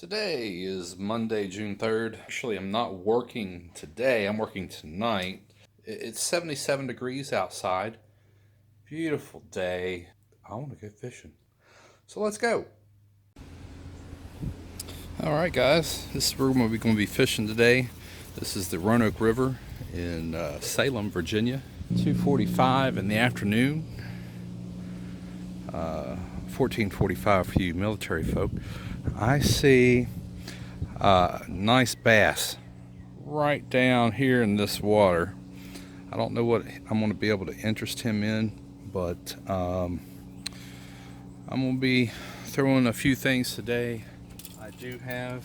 Today is Monday, June 3rd. Actually, I'm not working today, I'm working tonight. It's 77 degrees outside. Beautiful day. I want to go fishing. So let's go. Alright, guys, this is where we're going to be fishing today. This is the Roanoke River in Salem, Virginia. 2:45 in the afternoon. 14:45 for you military folk. I see nice bass right down here in this water. I don't know what I'm going to be able to interest him in, but I'm going to be throwing a few things today. I do have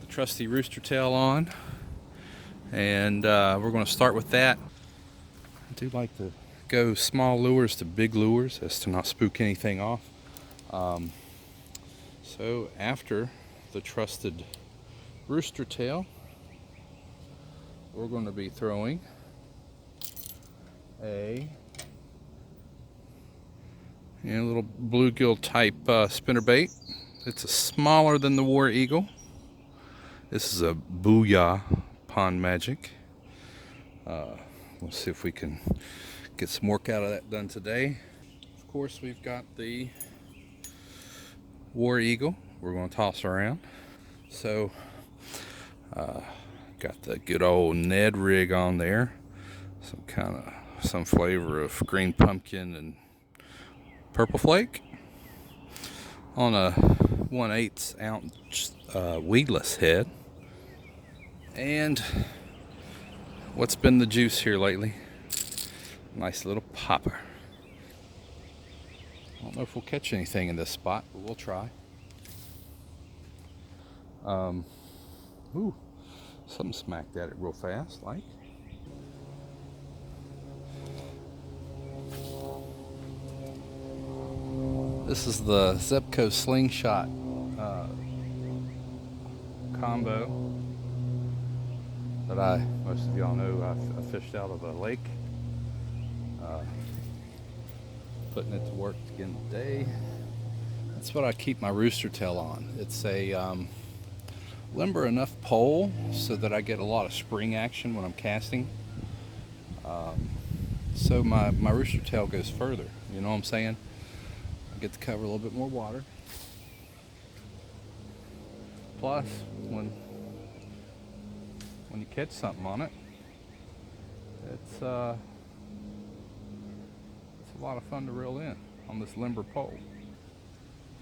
the trusty rooster tail on, and we're going to start with that. I do like to go small lures to big lures as to not spook anything off. So after the trusted rooster tail, we're going to be throwing a little bluegill type spinnerbait. It's a smaller than the War Eagle. This is a Booyah Pond Magic. We'll see if we can get some work out of that done today. Of course, we've got the War Eagle we're going to toss around. So got the good old Ned rig on there, some flavor of green pumpkin and purple flake on a 1/8 ounce weedless head. And what's been the juice here lately? Nice little popper. I don't know if we'll catch anything in this spot, but we'll try. Ooh, something smacked at it real fast, like. This is the Zebco slingshot combo that most of y'all know I fished out of a lake. Putting it to work again today. That's what I keep my rooster tail on. It's a limber enough pole so that I get a lot of spring action when I'm casting. So my rooster tail goes further, you know what I'm saying? I get to cover a little bit more water. Plus, when you catch something on it, it's a lot of fun to reel in on this limber pole.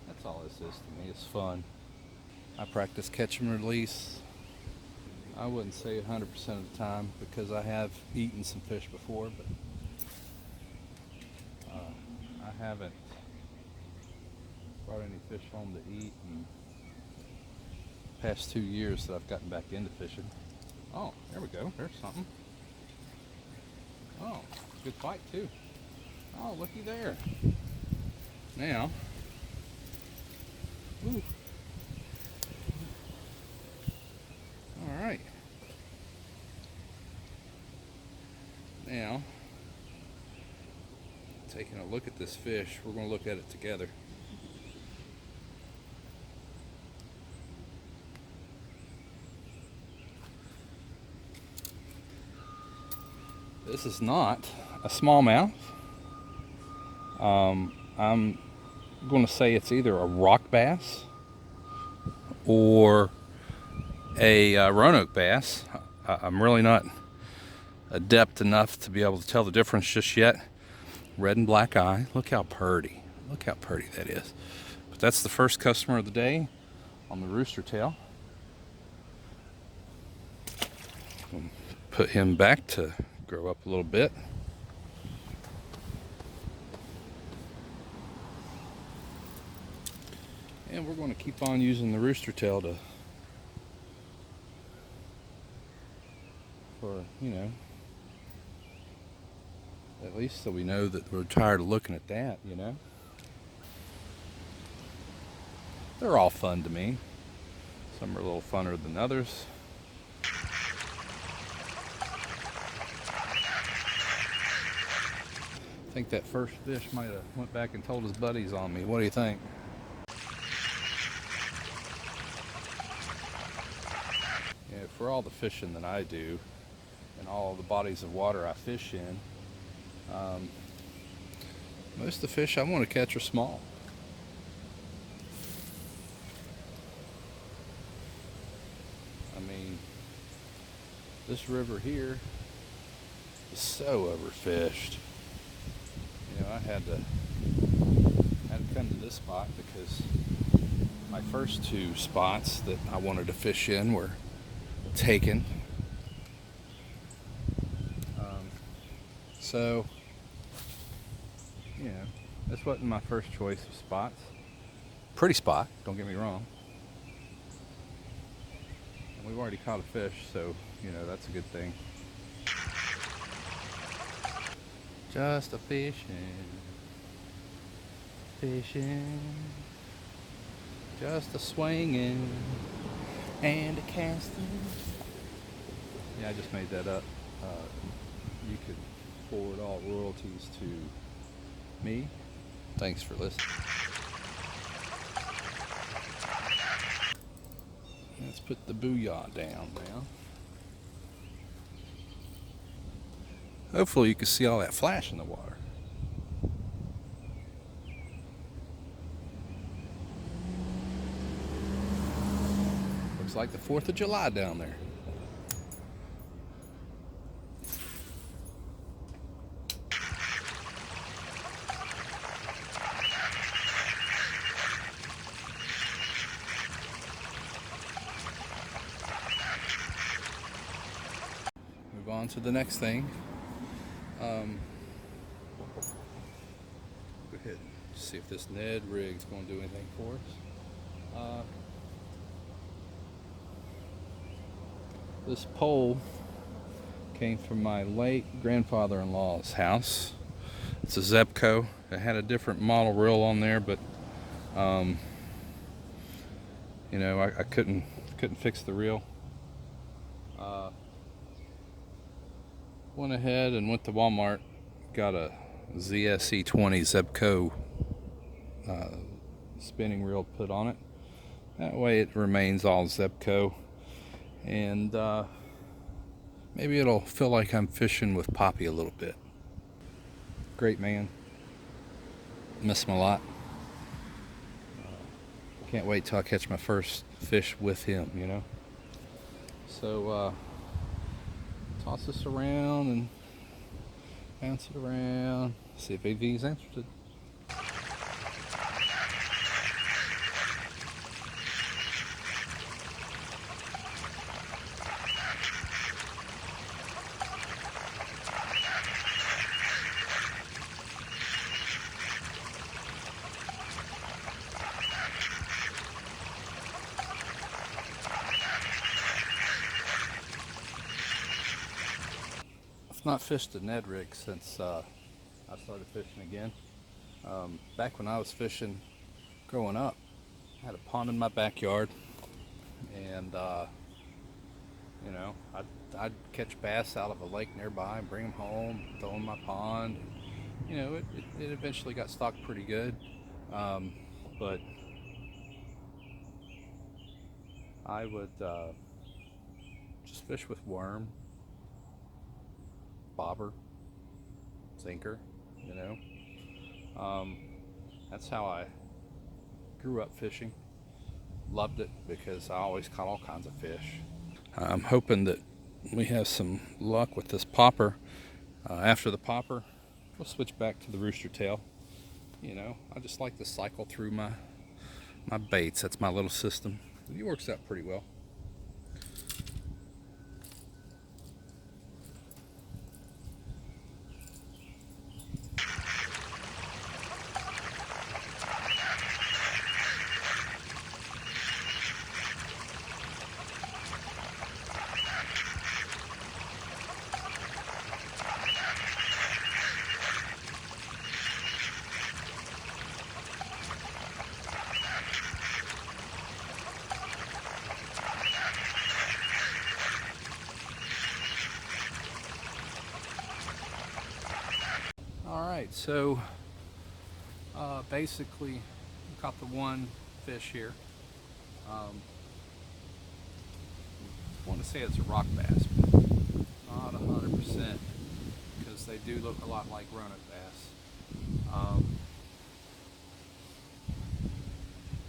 That's all this is to me. It's fun. I practice catch and release. I wouldn't say 100% of the time because I have eaten some fish before, but I haven't brought any fish home to eat in the past 2 years that I've gotten back into fishing. Oh, there we go. There's something. Oh, good fight too. Oh, looky there. Now, ooh. All right. Now, taking a look at this fish, we're going to look at it together. This is not a smallmouth. I'm going to say it's either a rock bass or a Roanoke bass. I'm really not adept enough to be able to tell the difference just yet. Red and black eye. Look how pretty. Look how pretty that is. But that's the first customer of the day on the rooster tail. Put him back to grow up a little bit. And we're going to keep on using the rooster tail for, at least so we know that we're tired of looking at that, They're all fun to me. Some are a little funner than others. I think that first fish might have went back and told his buddies on me. What do you think? for all the fishing that I do and all the bodies of water I fish in, most of the fish I want to catch are small. I mean, this river here is so overfished. You know, I had to come to this spot because my first two spots that I wanted to fish in were taken. So, you know, this wasn't my first choice of spots. Pretty spot, don't get me wrong. And we've already caught a fish, so, you know, that's a good thing. Just a fishing, just a swinging and a casting. Yeah, I just made that up. You could forward all royalties to me. Thanks for listening. Let's put the booyah down now. Hopefully you can see all that flash in the water. Looks like the 4th of July down there. Move on to the next thing. Go ahead and see if this Ned rig's going to do anything for us. This pole came from my late grandfather-in-law's house. It's a Zebco. It had a different model reel on there, but you know, I couldn't fix the reel. Went ahead and went to Walmart, got a ZSE20 Zebco spinning reel put on it. That way it remains all Zebco, and maybe it'll feel like I'm fishing with Poppy a little bit. Great man. Miss him a lot. Can't wait till I catch my first fish with him, you know. So toss this around and bounce it around, see if AV's interested. I've not fished a Ned rig since I started fishing again. Back when I was fishing growing up, I had a pond in my backyard, and you know, I'd catch bass out of a lake nearby and bring them home, throw them in my pond. You know, it eventually got stocked pretty good, but I would just fish with worm, bobber, sinker, you know. That's how I grew up fishing. Loved it because I always caught all kinds of fish. I'm hoping that we have some luck with this popper. After the popper, we'll switch back to the rooster tail. You know, I just like to cycle through my baits. That's my little system. It works out pretty well. Alright, so basically we caught the one fish here. I want to say it's a rock bass, but not 100% because they do look a lot like roanoke bass.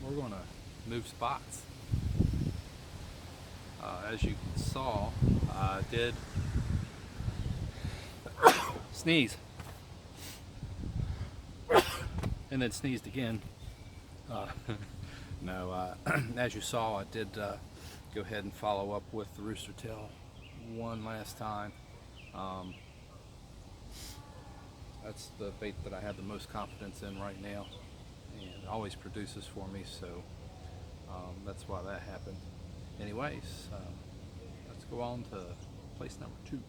We're going to move spots. As you saw, I did sneeze and then sneezed again. No, as you saw, I did go ahead and follow up with the rooster tail one last time. That's the bait that I have the most confidence in right now, and it always produces for me, so that's why that happened. Anyways, let's go on to place number 2.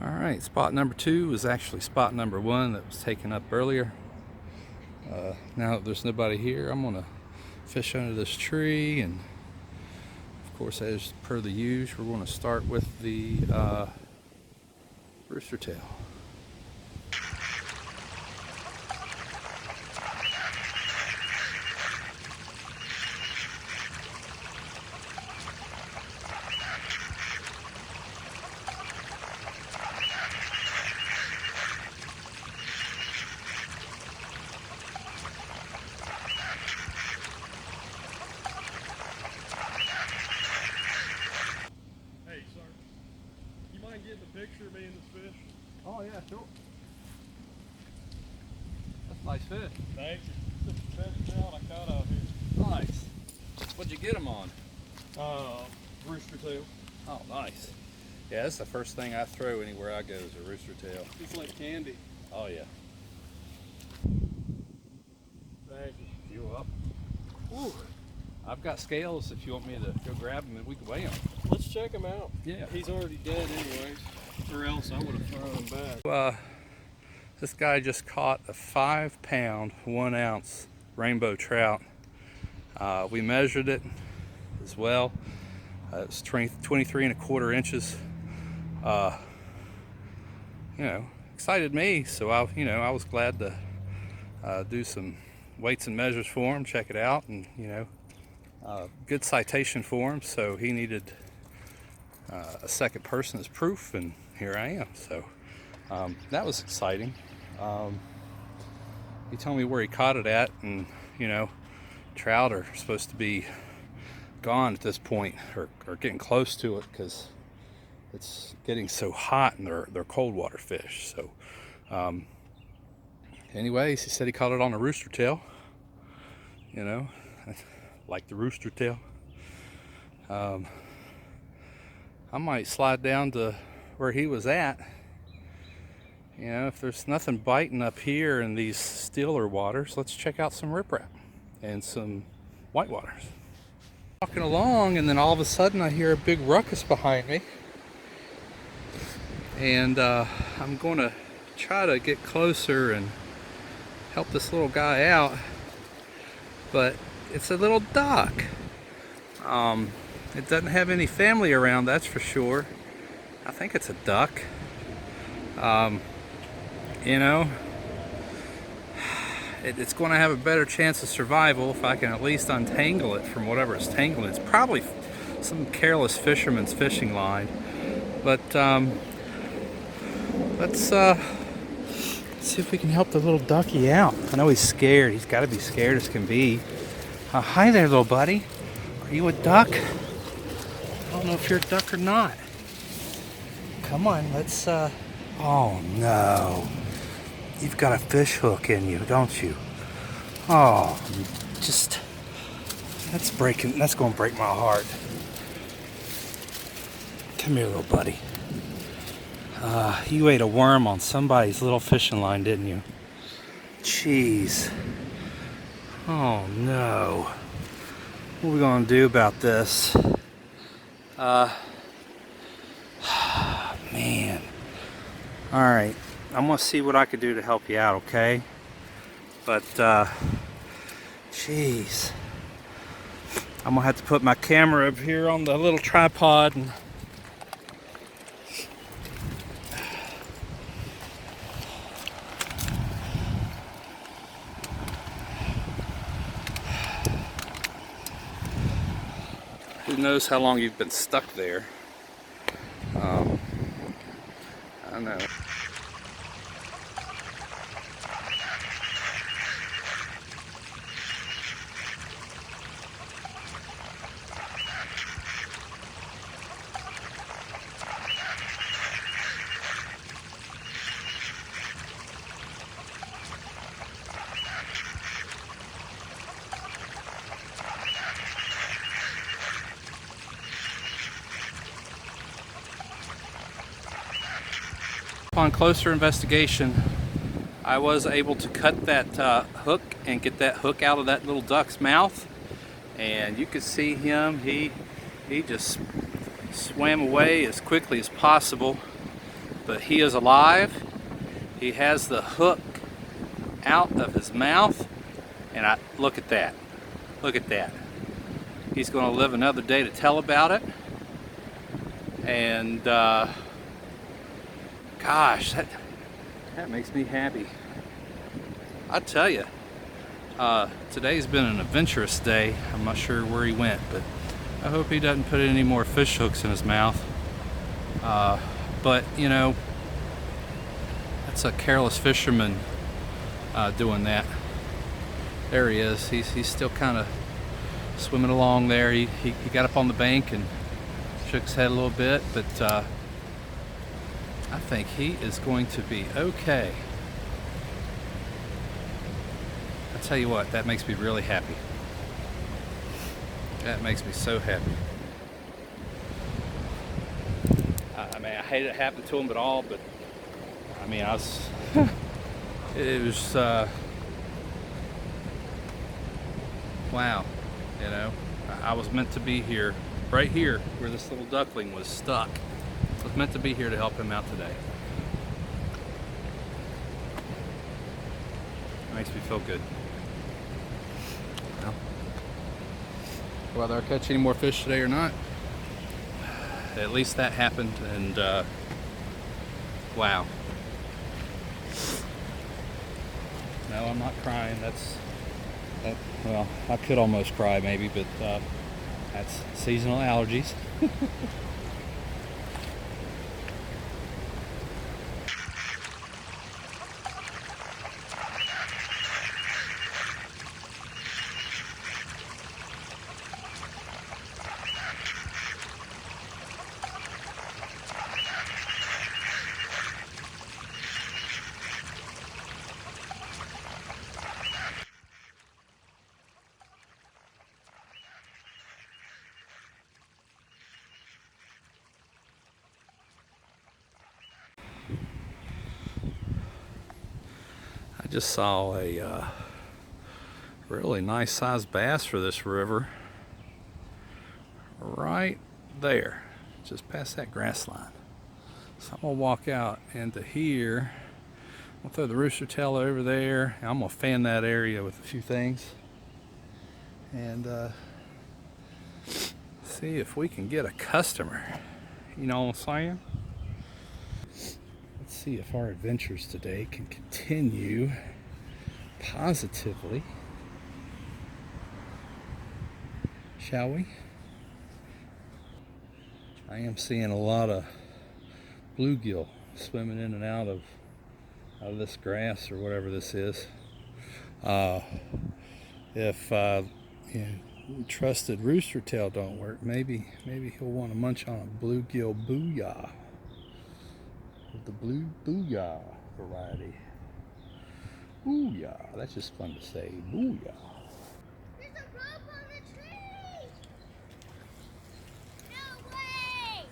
Alright, spot number 2 was actually spot number 1 that was taken up earlier. Now that there's nobody here, I'm going to fish under this tree, and of course, as per the usual, we're going to start with the rooster tail. Picture of me and this fish. Oh yeah, sure. That's a nice fish. Thank you. This is the best trout I caught out here. Nice. What'd you get them on? Rooster tail. Oh, nice. Yeah, that's the first thing I throw anywhere I go is a rooster tail. It's like candy. Oh yeah. Thank you. You up? Ooh. I've got scales if you want me to go grab them and we can weigh them. Let's check him out. Yeah. He's already dead anyways, or else I would have thrown him back. This guy just caught a 5-pound, 1-ounce rainbow trout. We measured it as well. It's 23 1/4 inches. Excited me, so I was glad to do some weights and measures for him, check it out, and good citation for him, so he needed a second person as proof, and here I am. So that was exciting. He told me where he caught it at, and trout are supposed to be gone at this point, or getting close to it, because it's getting so hot, and they're cold water fish. So anyways, he said he caught it on a rooster tail. Like the rooster tail. I might slide down to where he was at. If there's nothing biting up here in these stiller waters, let's check out some riprap and some whitewaters. Walking along, and then all of a sudden I hear a big ruckus behind me, and I'm going to try to get closer and help this little guy out, but it's a little duck. It doesn't have any family around, that's for sure. I think it's a duck. It's going to have a better chance of survival if I can at least untangle it from whatever it's tangling. It's probably some careless fisherman's fishing line. But let's see if we can help the little ducky out. I know he's scared. He's got to be scared as can be. Hi there, little buddy. Are you a duck? I don't know if you're a duck or not. Come on, let's oh no. You've got a fish hook in you, don't you? Oh, that's going to break my heart. Come here, little buddy. You ate a worm on somebody's little fishing line, didn't you? Jeez. Oh no. What are we going to do about this? Man. Alright. I'm going to see what I could do to help you out, okay? But, jeez. I'm going to have to put my camera up here on the little tripod and Who knows how long you've been stuck there? I don't know. Upon closer investigation, I was able to cut that hook and get that hook out of that little duck's mouth, and you could see him. He just swam away as quickly as possible, but he is alive. He has the hook out of his mouth, and look at that. Look at that. He's going to live another day to tell about it, and gosh, that makes me happy. I tell you, today's been an adventurous day. I'm not sure where he went, but I hope he doesn't put any more fish hooks in his mouth. But you know, that's a careless fisherman doing that. There he is. He's still kind of swimming along there. He got up on the bank and shook his head a little bit, but I think he is going to be okay. I tell you what, that makes me really happy. That makes me so happy. I mean, I hate it happened to him at all, but I mean, it was, wow, you know, I was meant to be here, right here, where this little duckling was stuck. I was meant to be here to help him out today. It makes me feel good. Well, whether I catch any more fish today or not, at least that happened, and wow. No, I'm not crying. Well, I could almost cry maybe, but that's seasonal allergies. I just saw a really nice sized bass for this river right there, just past that grass line. So I'm gonna walk out into here. I'm gonna throw the rooster tail over there. I'm gonna fan that area with a few things and see if we can get a customer. You know what I'm saying? Let's see if our adventures today can continue positively. Shall we? I am seeing a lot of bluegill swimming in and out of this grass or whatever this is. If trusted rooster tail don't work, maybe he'll want to munch on a bluegill booyah. The blue booyah variety. Booyah, that's just fun to say. Booyah. There's a rope on the tree! No way!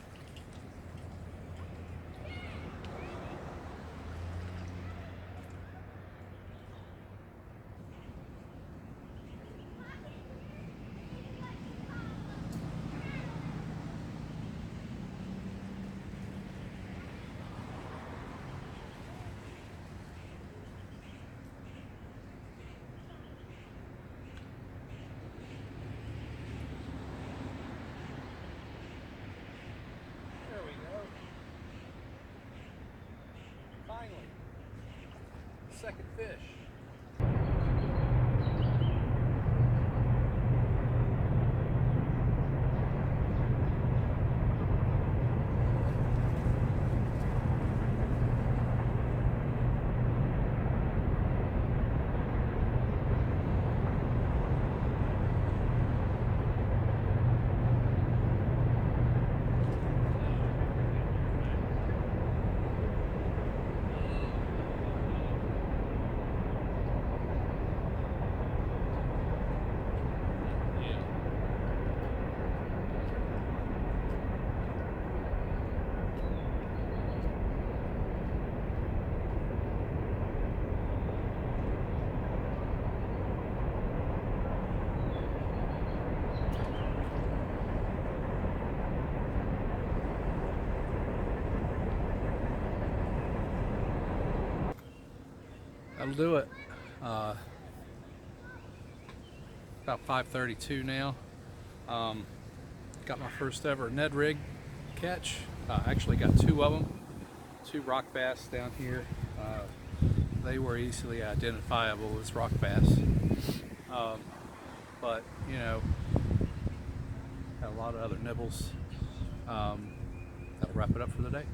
Second fish. That'll do it. About 5:32 now. Got my first ever Ned rig catch. Actually got two of them. Two rock bass down here. They were easily identifiable as rock bass. But you know, had a lot of other nibbles. That'll wrap it up for the day.